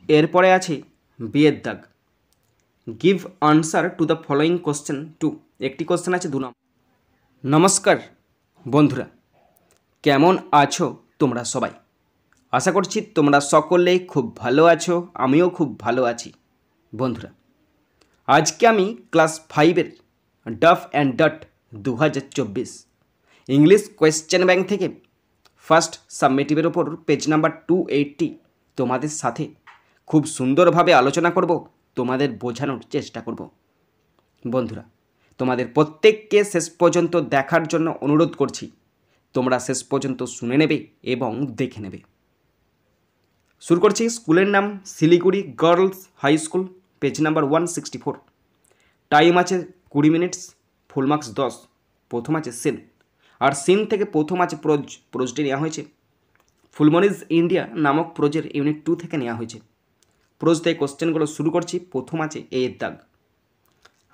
এরপরে আছে বিয়ের দাগ। Give answer to the following question two. একটি কোশ্চেন আছে 2 নম্বর। নমস্কার বন্ধুরা, কেমন আছো তোমরা সবাই? আশা করছি তোমরা সকলে খুব ভালো আছো, আমিও খুব ভালো আছি। বন্ধুরা, আজকে আমি ক্লাস 5-এর Duff and Dutt 2024 English question bank থেকে ফার্স্ট সাবমিটিভের ওপর পেজ নাম্বার 280 তোমাদের সাথে খুব সুন্দরভাবে আলোচনা করব, তোমাদের বোঝানোর চেষ্টা করব। বন্ধুরা, তোমাদের প্রত্যেককে শেষ পর্যন্ত দেখার জন্য অনুরোধ করছি। তোমরা শেষ পর্যন্ত শুনে নেবে এবং দেখে নেবে। শুরু করছি। স্কুলের নাম Siliguri girls high school, page number 164। Time আছে 20 মিনিটস, ফুল মার্কস 10। প্রথম আছে সিন, আর সিন থেকে প্রথম আছে প্রোজটি নেওয়া হয়েছে ফুলমনিজ ইন্ডিয়া নামক প্রোজের ইউনিট 2 থেকে নেওয়া হয়েছে। প্রোজ থেকে কোশ্চেনগুলো শুরু করছি। প্রথম আছে এ এর দাগ।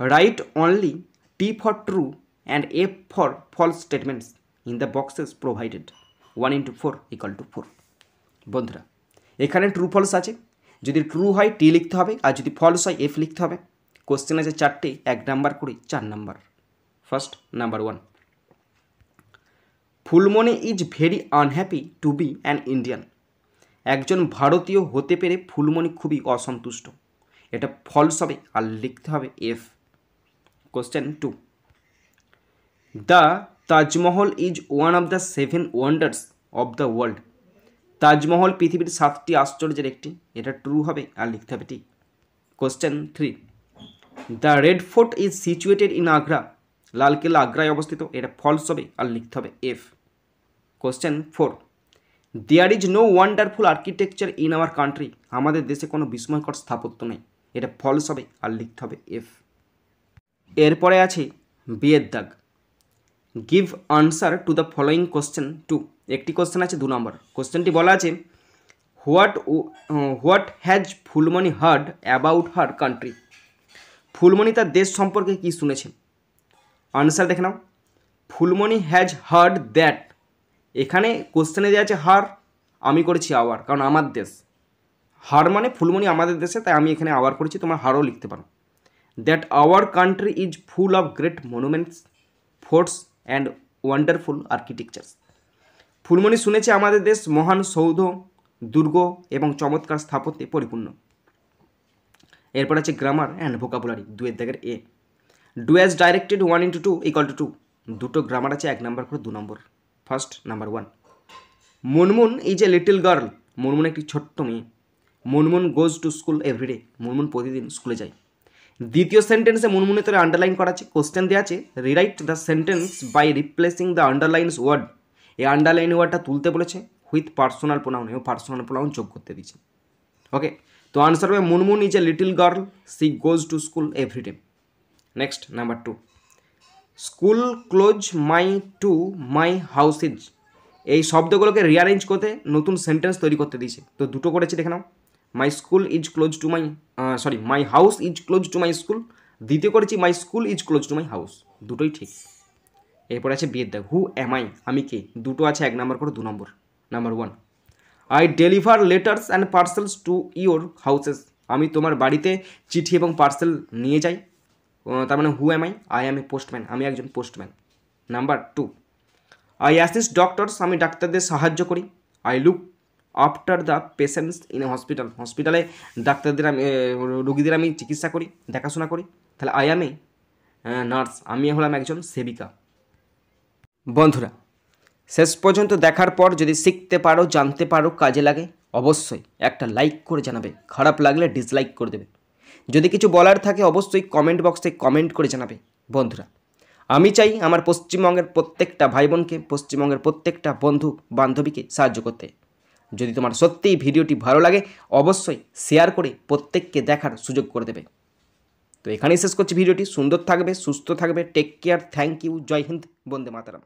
Write only T for true and F for false statements in the boxes provided 1 × 4 = 4। বন্ধুরা, এখানে ট্রু ফলস আছে। যদি ট্রু হয় টি লিখতে হবে, আর যদি ফলস হয় এফ লিখতে হবে। কোশ্চেন আছে 4টে, 1 নাম্বার করে 4 number. First number 1, Phulmoni is very unhappy to be an Indian. একজন ভারতীয় হতে পেরে ফুলমনি খুবই অসন্তুষ্ট। এটা ফলস হবে, আর লিখতে হবে F. Question 2, the Taj Mahal is one of the 7 wonders of the world. Taj Mahal পৃথিবীর 7টি আশ্চর্যের একটি। এটা ট্রু হবে, আর লিখতে হবে T. Question 3, the Red Fort is situated in Agra. লালকেল্লা আগ্রায় অবস্থিত। এটা ফলস হবে, আর লিখতে হবে F. Question 4, there is no wonderful architecture in our country. আমাদের দেশে কোনো বিস্ময়কর স্থাপত্য নেই। এটা ফলস হবে, আর লিখতে হবে এফ। এরপরে আছে বিয়ের দাগ। Give answer to the following question two. একটি কোশ্চেন আছে 2 নম্বর। কোশ্চেনটি বলা আছে what has Phulmoni heard about her country. Phulmoni তার দেশ সম্পর্কে কি শুনেছে? আনসার দেখে নাও। Phulmoni has heard that. এখানে কোশ্চেনে দেওয়া আছে হার, আমি করেছি আওয়ার, কারণ আমার দেশ। হার মানে ফুলমনি আমাদের দেশে, তাই আমি এখানে আওয়ার করেছি। তোমার হারও লিখতে পারো। That our country is full of great monuments, forts and wonderful আর্কিটেকচার্স। Phulmoni শুনেছে আমাদের দেশ মহান সৌধ, দুর্গ এবং চমৎকার স্থাপত্যে পরিপূর্ণ। এরপর আছে গ্রামার অ্যান্ড ভোকাবুলারি 2 এর দাগের এ। Do as directed 1 × 2 = 2। দুটো গ্রামার আছে, 1 নাম্বার করে 2 number. First number 1, Munmun is a little girl. Munmun একটি ছোট্ট মেয়ে। Munmun goes to school everyday. Munmun প্রতিদিন স্কুলে যায়। দ্বিতীয় সেন্টেন্সে মুনমুনের তোরে আন্ডারলাইন করা আছে। কোশ্চেন দেওয়া আছে rewrite the sentence by replacing the underlines word. এই আন্ডারলাইন ওয়ার্ডটা তুলতে বলেছে উইথ পার্সোনাল প্রোনাউন, এবং পার্সোনাল প্রোনাউন যোগ করতে দিয়েছে। ওকে, তো আনসার হবে Munmun is a little girl, she goes to school everyday. Next number 2, school close my to my house is. এই শব্দগুলোকে রিঅ্যারেঞ্জ করতে নতুন সেন্টেন্স তৈরি করতে দিয়েছে। তো দুটো করেছি, দেখে নাও। My school is close to my my house is close to my school. দ্বিতীয় করেছি my school is close to my house. দুটোই ঠিক। এরপর আছে বিয়ের দাগ। হু অ্যাম আই, আমি কে। দুটো আছে, 1 নাম্বার করে 2 number. Number 1, I deliver letters and parcels to your houses. আমি তোমার বাড়িতে চিঠি এবং পার্সেল নিয়ে যাই। তার মানে who am I? I am a postman, আমি একজন পোস্টম্যান। Number 2, I assist doctors. আমি ডাক্তারদের সাহায্য করি। I look after the patients in a hospital. হসপিটালে ডাক্তারদের আমি রোগীদের আমি চিকিৎসা করি, দেখাশোনা করি। তাহলে আই অ্যাম এ নার্স, আমি হলাম একজন সেবিকা। বন্ধুরা, শেষ পর্যন্ত দেখার পর যদি শিখতে পারো, জানতে পারো, কাজে লাগে, অবশ্যই একটা লাইক করে জানাবে। খারাপ লাগলে ডিসলাইক করে দেবে। যদি কিছু বলার থাকে অবশ্যই কমেন্ট বক্সে কমেন্ট করে জানাবে। বন্ধুরা, আমি চাই আমার পশ্চিমবঙ্গের প্রত্যেকটা ভাই বোনকে, পশ্চিমবঙ্গের প্রত্যেকটা বন্ধু বান্ধবীকে সাহায্য করতে। যদি তোমার সত্যিই ভিডিওটি ভালো লাগে অবশ্যই শেয়ার করে প্রত্যেককে দেখার সুযোগ করে দেবে। তো এখানেই শেষ করছি ভিডিওটি। সুন্দর থাকবে, সুস্থ থাকবে, টেক কেয়ার, থ্যাংক ইউ, জয় হিন্দ, বন্দে মাতরম।